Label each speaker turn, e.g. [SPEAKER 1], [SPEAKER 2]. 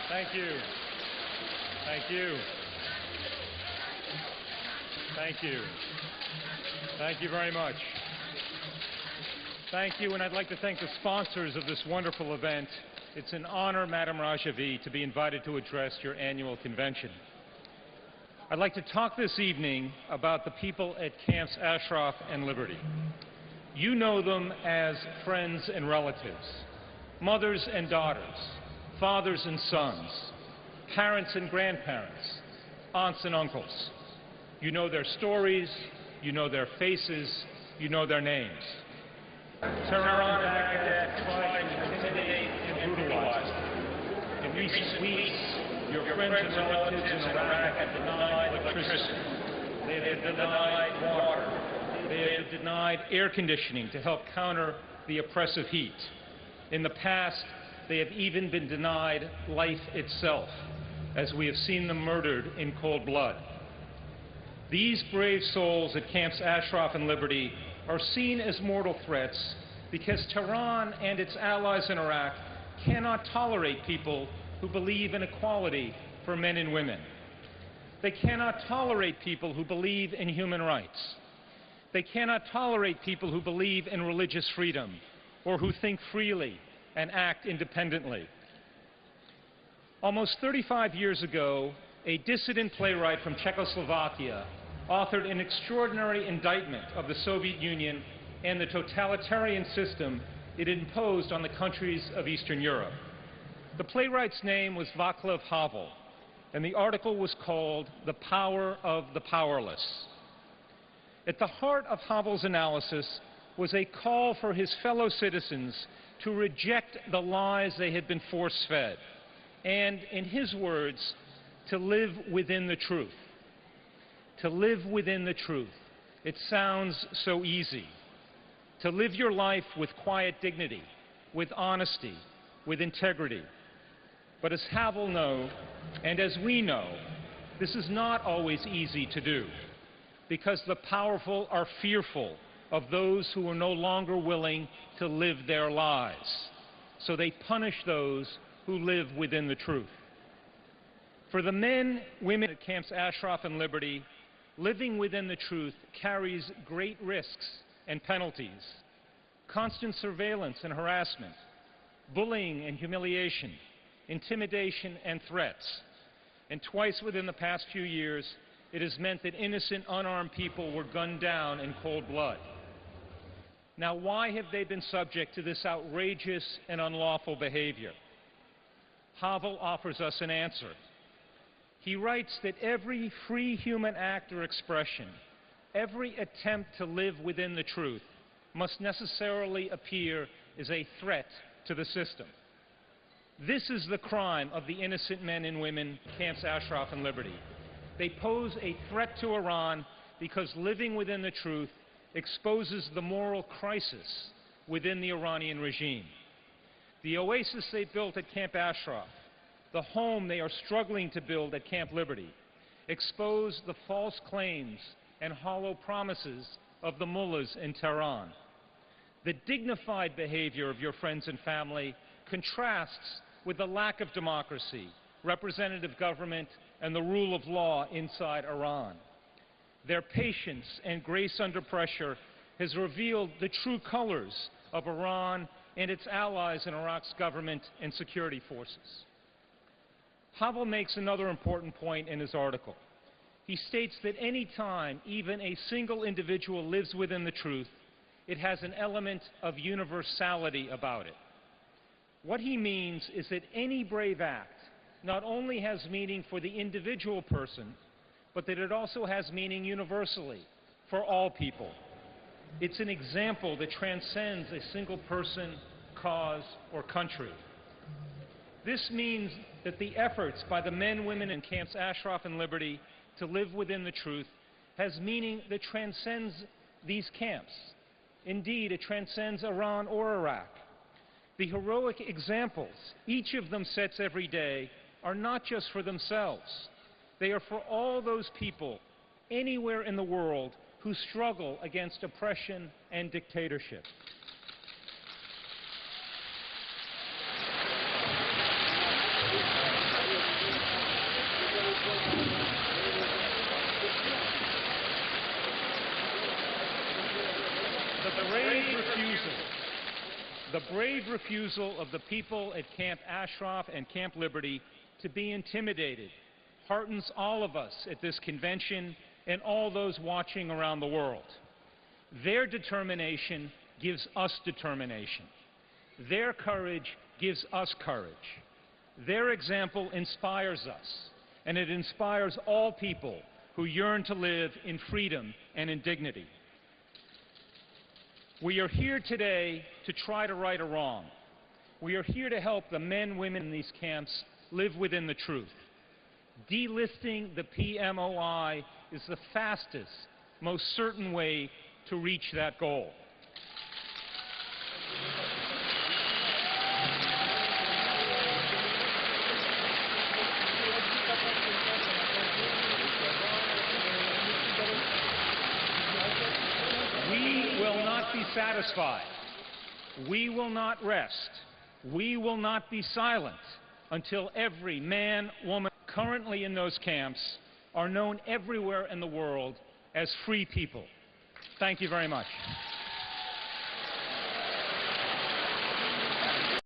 [SPEAKER 1] Thank you. Thank you. Thank you. Thank you very much. Thank you, and I'd like to thank the sponsors of this wonderful event. It's an honor, Madam Rajavi, to be invited to address your annual convention. I'd like to talk this evening about the people at Camps Ashraf and Liberty. You know them as friends and relatives, mothers and daughters, fathers and sons, parents and grandparents, aunts and uncles. You know their stories, you know their faces, you know their names. Tehran and Baghdad tried to intimidate and brutalize them. In recent weeks, your friends and relatives in Iraq have denied electricity. They have denied water. They have denied air conditioning to help counter the oppressive heat. In the past, they have even been denied life itself, as we have seen them murdered in cold blood. These brave souls at Camps Ashraf and Liberty are seen as mortal threats because Tehran and its allies in Iraq cannot tolerate people who believe in equality for men and women. They cannot tolerate people who believe in human rights. They cannot tolerate people who believe in religious freedom or who think freely and act independently. Almost 35 years ago, a dissident playwright from Czechoslovakia authored an extraordinary indictment of the Soviet Union and the totalitarian system it imposed on the countries of Eastern Europe. The playwright's name was Václav Havel, and the article was called "The Power of the Powerless." At the heart of Havel's analysis was a call for his fellow citizens to reject the lies they had been force-fed, and, in his words, to live within the truth. To live within the truth. It sounds so easy. To live your life with quiet dignity, with honesty, with integrity. But as Havel knows, and as we know, this is not always easy to do, because the powerful are fearful of those who are no longer willing to live their lives. So they punish those who live within the truth. For the men, women at Camps Ashraf and Liberty, living within the truth carries great risks and penalties, constant surveillance and harassment, bullying and humiliation, intimidation and threats. And twice within the past few years, it has meant that innocent, unarmed people were gunned down in cold blood. Now, why have they been subject to this outrageous and unlawful behavior? Havel offers us an answer. He writes that every free human act or expression, every attempt to live within the truth, must necessarily appear as a threat to the system. This is the crime of the innocent men and women at Camps Ashraf and Liberty. They pose a threat to Iran because living within the truth exposes the moral crisis within the Iranian regime. The oasis they built at Camp Ashraf, the home they are struggling to build at Camp Liberty, expose the false claims and hollow promises of the mullahs in Tehran. The dignified behavior of your friends and family contrasts with the lack of democracy, representative government, and the rule of law inside Iran. Their patience and grace under pressure has revealed the true colors of Iran and its allies in Iraq's government and security forces. Havel makes another important point in his article. He states that any time even a single individual lives within the truth, it has an element of universality about it. What he means is that any brave act not only has meaning for the individual person, but that it also has meaning universally for all people. It's an example that transcends a single person, cause, or country. This means that the efforts by the men, women in Camps Ashraf and Liberty to live within the truth has meaning that transcends these camps. Indeed, it transcends Iran or Iraq. The heroic examples each of them sets every day are not just for themselves. They are for all those people anywhere in the world who struggle against oppression and dictatorship. brave refusal of the people at Camp Ashraf and Camp Liberty to be intimidated heartens all of us at this convention and all those watching around the world. Their determination gives us determination. Their courage gives us courage. Their example inspires us, and it inspires all people who yearn to live in freedom and in dignity. We are here today to try to right a wrong. We are here to help the men, women in these camps live within the truth. Delisting the PMOI is the fastest, most certain way to reach that goal. We will not be satisfied. We will not rest. We will not be silent until every man, woman currently in those camps are known everywhere in the world as free people. Thank you very much.